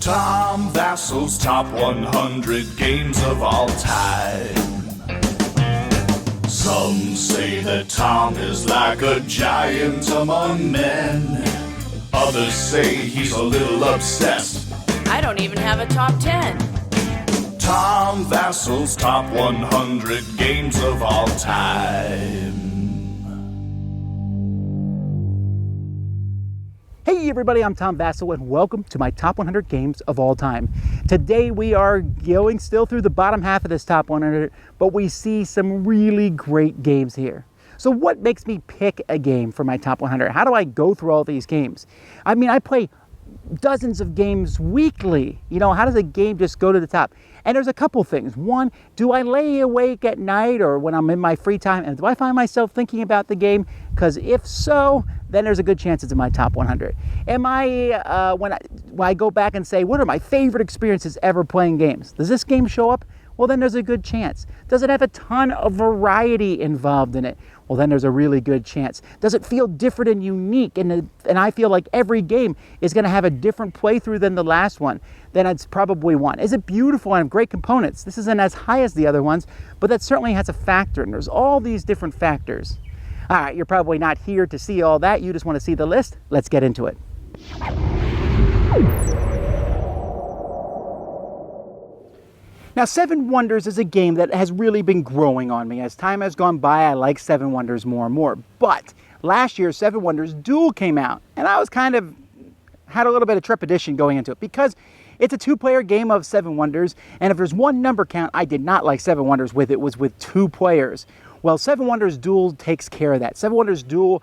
Tom Vasel's top 100 games of all time. Some say that Tom is like a giant among men. Others say he's a little obsessed. I don't even have a top 10. Tom Vasel's top 100 games of all time. Hey everybody, I'm Tom Vasel and welcome to my top 100 games of all time. Today we are going still through the bottom half of this top 100, but we see some really great games here. So what makes me pick a game for my top 100? How do I go through all these games? I mean, I play dozens of games weekly. You know, how does a game just go to the top? And there's a couple things. One, do I lay awake at night or when I'm in my free time and do I find myself thinking about the game? Because if so, then there's a good chance it's in my top 100. Am I, when I go back and say, what are my favorite experiences ever playing games? Does this game show up? Well, then there's a good chance. Does it have a ton of variety involved in it? Well, then there's a really good chance. Does it feel different and unique? And I feel like every game is going to have a different playthrough than the last one. Then it's probably one. Is it beautiful and have great components? This isn't as high as the other ones, but that certainly has a factor. And there's all these different factors. All right, you're probably not here to see all that. You just want to see the list. Let's get into it. Now, Seven Wonders is a game that has really been growing on me. As time has gone by, I like Seven Wonders more and more. But last year, Seven Wonders Duel came out, and I was had a little bit of trepidation going into it because it's a two-player game of Seven Wonders, and if there's one number count I did not like Seven Wonders with, it was with 2 players. Well, Seven Wonders Duel takes care of that. Seven Wonders Duel,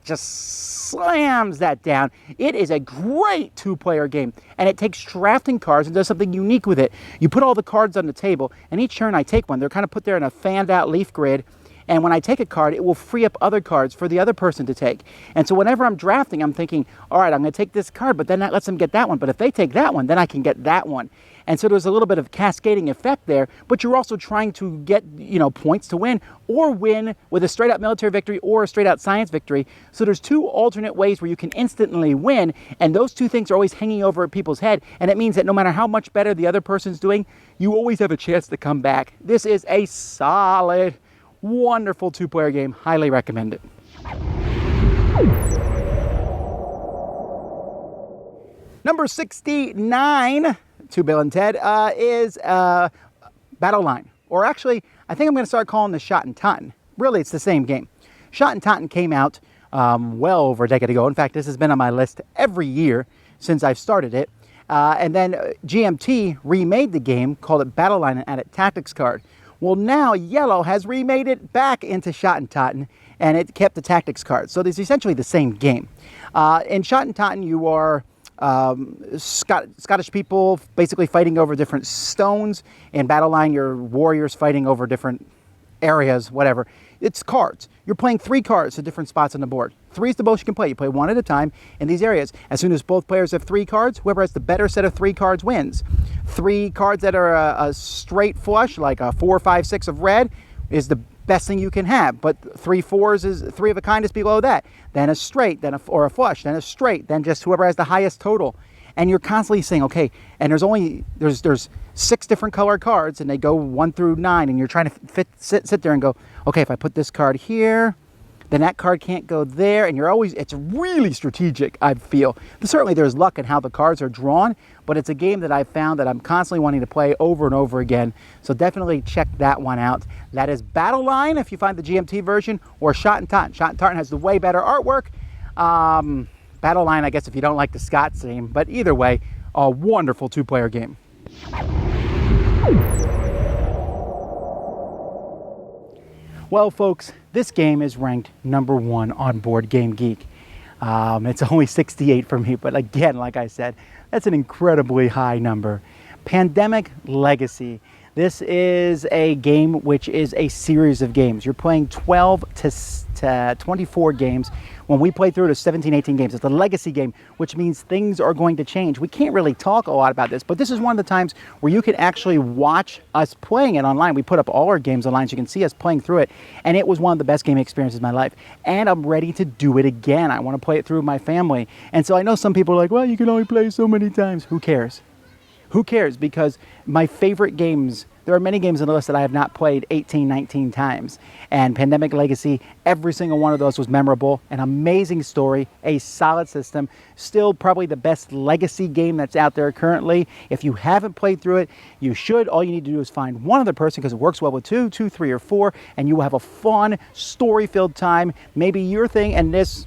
just slams that down. It is a great 2-player game, and it takes drafting cards and does something unique with it. You put all the cards on the table, and each turn I take one. They're kind of put there in a fanned-out leaf grid, and when I take a card, it will free up other cards for the other person to take. And so whenever I'm drafting, I'm thinking, all right, I'm going to take this card, but then that lets them get that one. But if they take that one, then I can get that one. And so there's a little bit of cascading effect there, but you're also trying to get, points to win or win with a straight-out military victory or a straight-out science victory. So there's 2 alternate ways where you can instantly win, and those 2 things are always hanging over people's head, and it means that no matter how much better the other person's doing, you always have a chance to come back. This is a solid, wonderful 2-player game. Highly recommend it. Number 69... to Bill and Ted, is Battle Line. Or actually, I think I'm going to start calling this Shot and Totten. Really, it's the same game. Shot and Totten came out well over a decade ago. In fact, this has been on my list every year since I've started it. And then GMT remade the game, called it Battle Line, and added Tactics card. Well, now Yellow has remade it back into Shot and Totten, and it kept the Tactics card. So it's essentially the same game. In Shot and Totten, you are Scottish people basically fighting over different stones. In Battle Line, you're warriors fighting over different areas, whatever. It's cards. You're playing 3 cards at different spots on the board. 3 is the most you can play. You play 1 at a time in these areas. As soon as both players have 3 cards, whoever has the better set of 3 cards wins. 3 cards that are a straight flush, like a 4, 5, 6 of red, is the best thing you can have, but 3 4s is 3 of a kind is below that. Then a straight, or a flush, then a straight, then just whoever has the highest total. And you're constantly saying, okay, and there's 6 different colored cards, and they go 1 through 9, and you're trying to sit there and go, okay, if I put this card here, then that card can't go there, and it's really strategic, I feel. But certainly there's luck in how the cards are drawn, but it's a game that I've found that I'm constantly wanting to play over and over again, so definitely check that one out. That is Battle Line, if you find the GMT version, or Shot and Totten. Shot and Totten has the way better artwork. Battle Line, I guess, if you don't like the Scots theme, but either way, a wonderful 2-player game. Well, folks, this game is ranked number 1 on Board Game Geek. It's only 68 for me, but again, like I said, that's an incredibly high number. Pandemic Legacy. This is a game which is a series of games. You're playing 12 to 24 games. When we play through it, it's 17, 18 games. It's a legacy game, which means things are going to change. We can't really talk a lot about this, but this is one of the times where you can actually watch us playing it online. We put up all our games online so you can see us playing through it, and it was one of the best game experiences of my life. And I'm ready to do it again. I want to play it through with my family. And so I know some people are like, well, you can only play so many times. Who cares? Who cares? Because my favorite games, there are many games on the list that I have not played 18, 19 times. And Pandemic Legacy, every single one of those was memorable. An amazing story, a solid system. Still probably the best legacy game that's out there currently. If you haven't played through it, you should. All you need to do is find one other person, because it works well with two, three, or four, and you will have a fun, story-filled time. Maybe your thing, and this...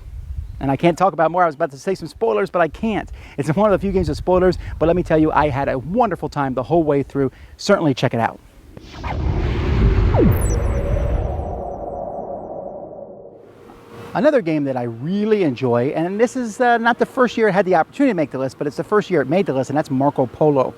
And I can't talk about more. I was about to say some spoilers, but I can't. It's one of the few games with spoilers, but let me tell you, I had a wonderful time the whole way through. Certainly check it out. Another game that I really enjoy, and this is not the first year it had the opportunity to make the list, but it's the first year it made the list, and that's Marco Polo.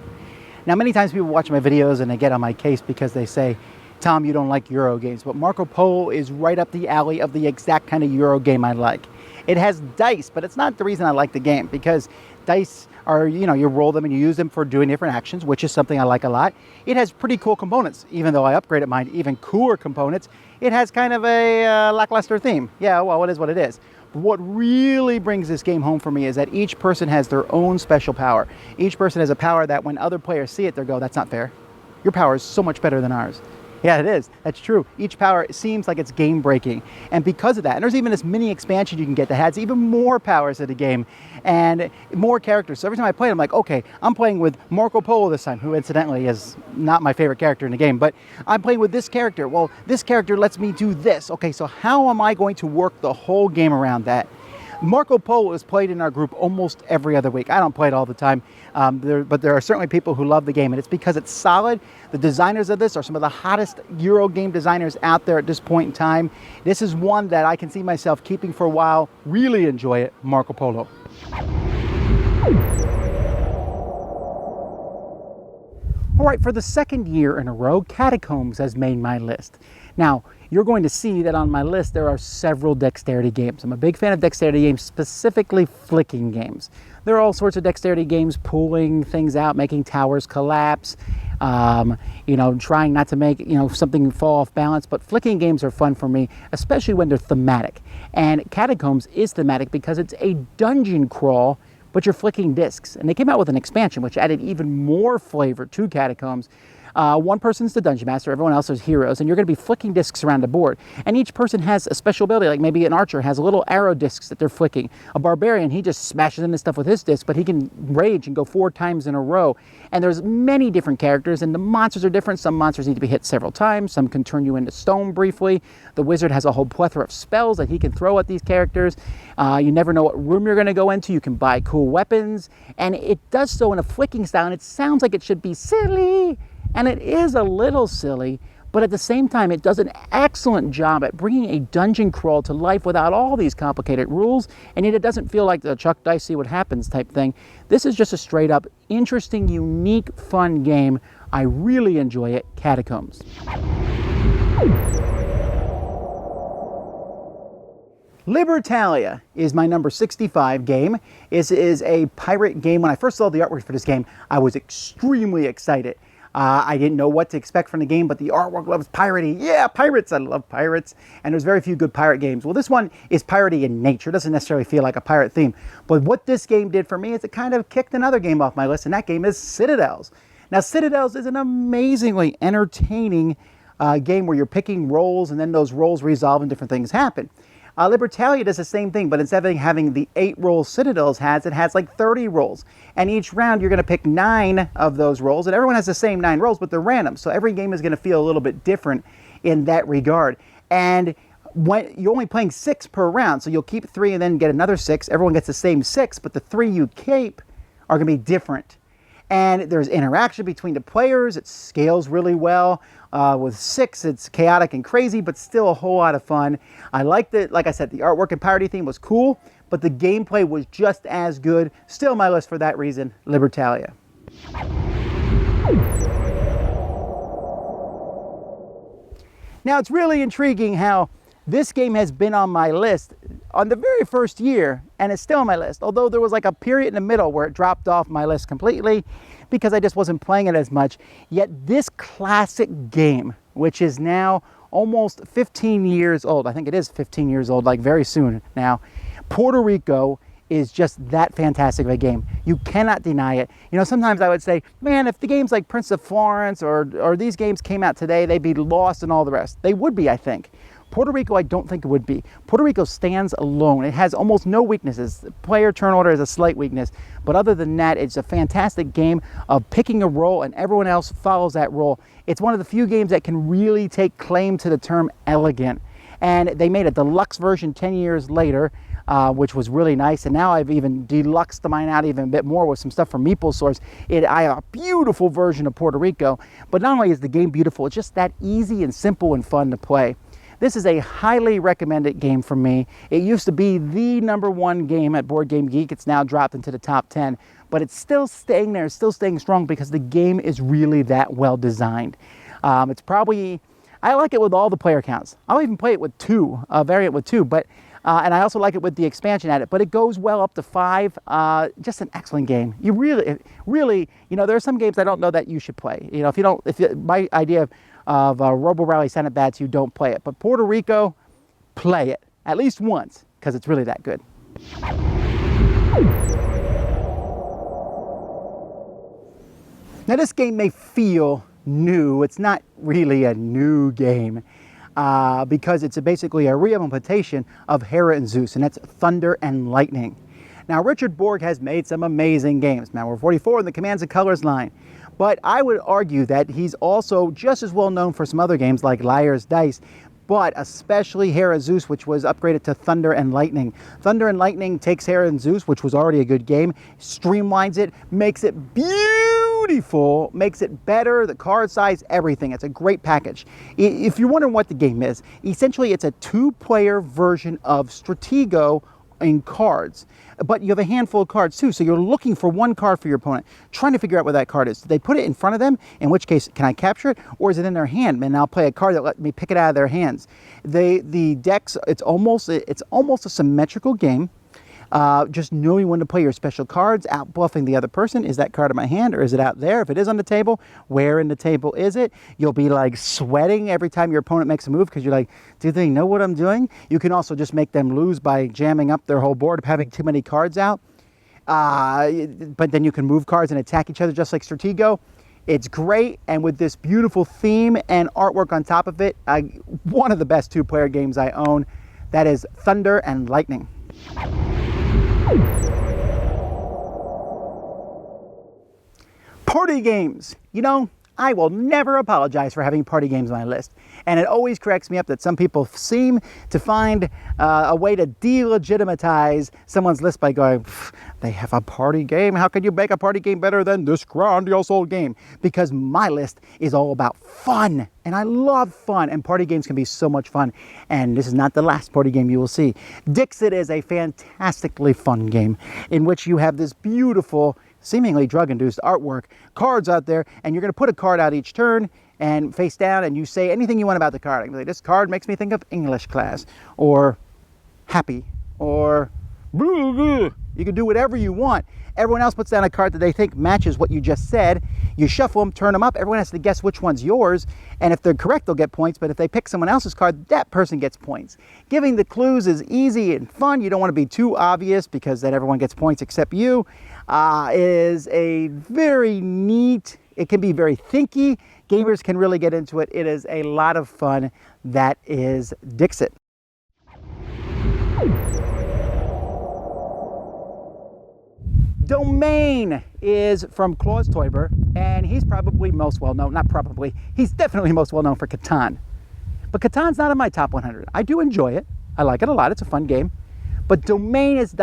Now, many times people watch my videos and they get on my case because they say, Tom, you don't like Euro games, but Marco Polo is right up the alley of the exact kind of Euro game I like. It has dice, but it's not the reason I like the game, because dice are, you know, you roll them and you use them for doing different actions, which is something I like a lot. It has pretty cool components, even though I upgraded mine, even cooler components. It has kind of a lackluster theme. Yeah, well, it is what it is. But what really brings this game home for me is that each person has their own special power. Each person has a power that when other players see it, they'll go, that's not fair. Your power is so much better than ours. Yeah, it is. That's true. Each power seems like it's game breaking. And because of that, and there's even this mini expansion you can get that has even more powers in the game and more characters. So every time I play it, I'm like, okay, I'm playing with Marco Polo this time, who incidentally is not my favorite character in the game, but I'm playing with this character. Well, this character lets me do this. Okay, so how am I going to work the whole game around that? Marco Polo is played in our group almost every other week. I don't play it all the time, but there are certainly people who love the game, and it's because it's solid. The designers of this are some of the hottest Euro game designers out there at this point in time. This is one that I can see myself keeping for a while. Really enjoy it, Marco Polo. All right, for the second year in a row, Catacombs has made my list. Now, you're going to see that on my list there are several dexterity games. I'm a big fan of dexterity games, specifically flicking games. There are all sorts of dexterity games, pulling things out, making towers collapse, trying not to make something fall off balance. But flicking games are fun for me, especially when they're thematic. And Catacombs is thematic because it's a dungeon crawl, but you're flicking discs. And they came out with an expansion which added even more flavor to Catacombs. One person's the dungeon master, everyone else is heroes, and you're going to be flicking discs around the board. And each person has a special ability, like maybe an archer has little arrow discs that they're flicking. A barbarian, he just smashes into stuff with his disc, but he can rage and go 4 times in a row. And there's many different characters, and the monsters are different. Some monsters need to be hit several times, some can turn you into stone briefly. The wizard has a whole plethora of spells that he can throw at these characters. You never know what room you're going to go into. You can buy cool weapons, and it does so in a flicking style, and it sounds like it should be silly. And it is a little silly, but at the same time, it does an excellent job at bringing a dungeon crawl to life without all these complicated rules, and yet it doesn't feel like the chuck dice, see what happens type thing. This is just a straight up, interesting, unique, fun game. I really enjoy it. Catacombs. Libertalia is my number 65 game. This is a pirate game. When I first saw the artwork for this game, I was extremely excited. I didn't know what to expect from the game, but the artwork loves piratey. Yeah, pirates, I love pirates. And there's very few good pirate games. Well, this one is piratey in nature. It doesn't necessarily feel like a pirate theme. But what this game did for me is it kind of kicked another game off my list, and that game is Citadels. Now, Citadels is an amazingly entertaining game where you're picking roles, and then those roles resolve and different things happen. Libertalia does the same thing, but instead of having the 8 roles Citadels has, it has like 30 roles. And each round you're going to pick 9 of those roles, and everyone has the same 9 roles, but they're random. So every game is going to feel a little bit different in that regard. And when you're only playing 6 per round, so you'll keep 3 and then get another 6. Everyone gets the same 6, but the 3 you keep are going to be different. And there's interaction between the players. It scales really well. With 6, it's chaotic and crazy, but still a whole lot of fun. I liked it. Like I said, the artwork and piratey theme was cool, but the gameplay was just as good. Still my list for that reason, Libertalia. Now, it's really intriguing how this game has been on my list on the very first year, and it's still on my list. Although there was like a period in the middle where it dropped off my list completely because I just wasn't playing it as much. Yet this classic game, which is now almost 15 years old, I think it is 15 years old, like very soon now, Puerto Rico is just that fantastic of a game. You cannot deny it. You know, sometimes I would say, man, if the games like Prince of Florence or these games came out today, they'd be lost and all the rest. They would be, I think. Puerto Rico, I don't think it would be. Puerto Rico stands alone. It has almost no weaknesses. Player turn order is a slight weakness, but other than that, it's a fantastic game of picking a role and everyone else follows that role. It's one of the few games that can really take claim to the term elegant. And they made a deluxe version 10 years later, which was really nice. And now I've even deluxed mine out even a bit more with some stuff from Meeple Source. I have a beautiful version of Puerto Rico, but not only is the game beautiful, it's just that easy and simple and fun to play. This is a highly recommended game for me. It used to be the #1 game at Board Game Geek. It's now dropped into the top 10, but it's still staying there, it's still staying strong because the game is really that well designed. It's probably, I like it with all the player counts. I'll even play it with 2, a variant with 2, but and I also like it with the expansion at it, but it goes well up to 5. Just an excellent game. You really, you know, there are some games I don't know that you should play. You know, my idea of Robo Rally Senate Bats, you don't play it. But Puerto Rico, play it at least once because it's really that good. Now this game may feel new. It's not really a new game because it's basically a reimplementation of Hera and Zeus, and that's Thunder and Lightning. Now Richard Borg has made some amazing games. Now we're 44 in the Commands and Colors line. But I would argue that he's also just as well known for some other games like Liar's Dice, but especially Hera Zeus, which was upgraded to Thunder and Lightning. Thunder and Lightning takes Hera and Zeus, which was already a good game, streamlines it, makes it beautiful, makes it better, the card size, everything. It's a great package. If you're wondering what the game is, essentially it's a 2-player version of Stratego in cards, but you have a handful of cards too, so you're looking for one card for your opponent, trying to figure out where that card is. Did they put it in front of them, in which case can I capture it, or is it in their hand and I'll play a card that let me pick it out of their hands. The decks, it's almost a symmetrical game. Just knowing when to play your special cards, out bluffing the other person. Is that card in my hand or is it out there? If it is on the table, where in the table is it? You'll be like sweating every time your opponent makes a move because you're like, do they know what I'm doing? You can also just make them lose by jamming up their whole board, having too many cards out. But then you can move cards and attack each other just like Stratego. It's great, and with this beautiful theme and artwork on top of it, one of the best 2-player games I own. That is Thunder and Lightning. Party games. You know, I will never apologize for having party games on my list. And it always cracks me up that some people seem to find a way to delegitimize someone's list by going, they have a party game? How can you make a party game better than this grandiose old game? Because my list is all about fun. And I love fun. And party games can be so much fun. And this is not the last party game you will see. Dixit is a fantastically fun game in which you have this beautiful, seemingly drug-induced artwork, cards out there, and you're going to put a card out each turn and face down, and you say anything you want about the card. I can say, this card makes me think of English class, or happy, or boo, boo. You can do whatever you want. Everyone else puts down a card that they think matches what you just said. You shuffle them, turn them up. Everyone has to guess which one's yours. And if they're correct, they'll get points. But if they pick someone else's card, that person gets points. Giving the clues is easy and fun. You don't want to be too obvious because then everyone gets points except you. Is a very neat, it can be very thinky. Gamers can really get into it. It is a lot of fun. That is Dixit. Domain is from Klaus Teuber, and he's probably most well known, not probably, he's definitely most well known for Catan. But Catan's not in my top 100. I do enjoy it. I like it a lot. It's a fun game. But Domain is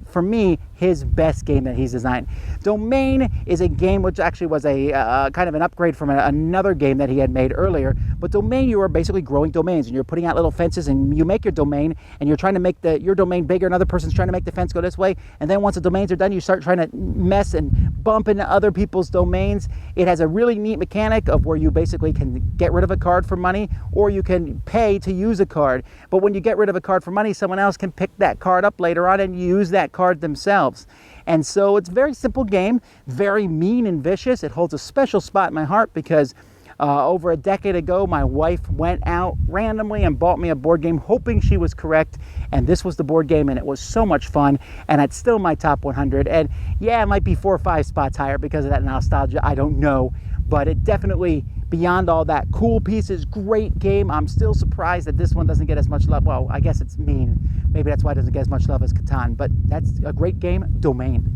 for me, his best game that he's designed. Domain is a game which actually was a kind of an upgrade from another game that he had made earlier. But Domain, you are basically growing domains, and you're putting out little fences, and you make your domain, and you're trying to make your domain bigger. Another person's trying to make the fence go this way, and then once the domains are done, you start trying to mess and bump into other people's domains. It has a really neat mechanic of where you basically can get rid of a card for money, or you can pay to use a card. But when you get rid of a card for money, someone else can pick that card up later on and use that card themselves. And so it's a very simple game, very mean and vicious. It holds a special spot in my heart because Over a decade ago, my wife went out randomly and bought me a board game, hoping she was correct. And this was the board game, and it was so much fun. And it's still my top 100. And yeah, it might be 4 or 5 spots higher because of that nostalgia. I don't know. But it definitely, beyond all that, cool pieces, great game. I'm still surprised that this one doesn't get as much love. Well, I guess it's mean. Maybe that's why it doesn't get as much love as Catan. But that's a great game, Domain.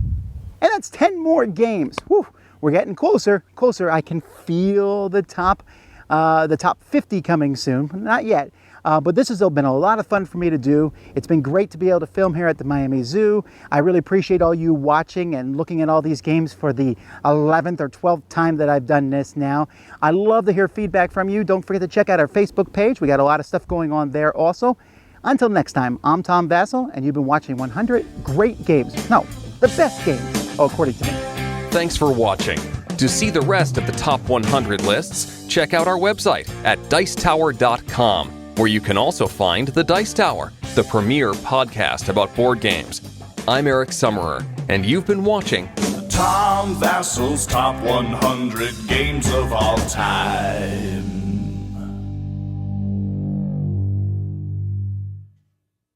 And that's 10 more games. Whew. We're getting closer. I can feel the top 50 coming soon. Not yet, but this has been a lot of fun for me to do. It's been great to be able to film here at the Miami Zoo. I really appreciate all you watching and looking at all these games for the 11th or 12th time that I've done this now. I love to hear feedback from you. Don't forget to check out our Facebook page. We got a lot of stuff going on there also. Until next time, I'm Tom Vasel, and you've been watching 100 great games. No, the best games, according to me. Thanks for watching. To see the rest of the top 100 lists, check out our website at dicetower.com, where you can also find The Dice Tower, the premier podcast about board games. I'm Eric Summerer, and you've been watching Tom Vasel's Top 100 Games of All Time.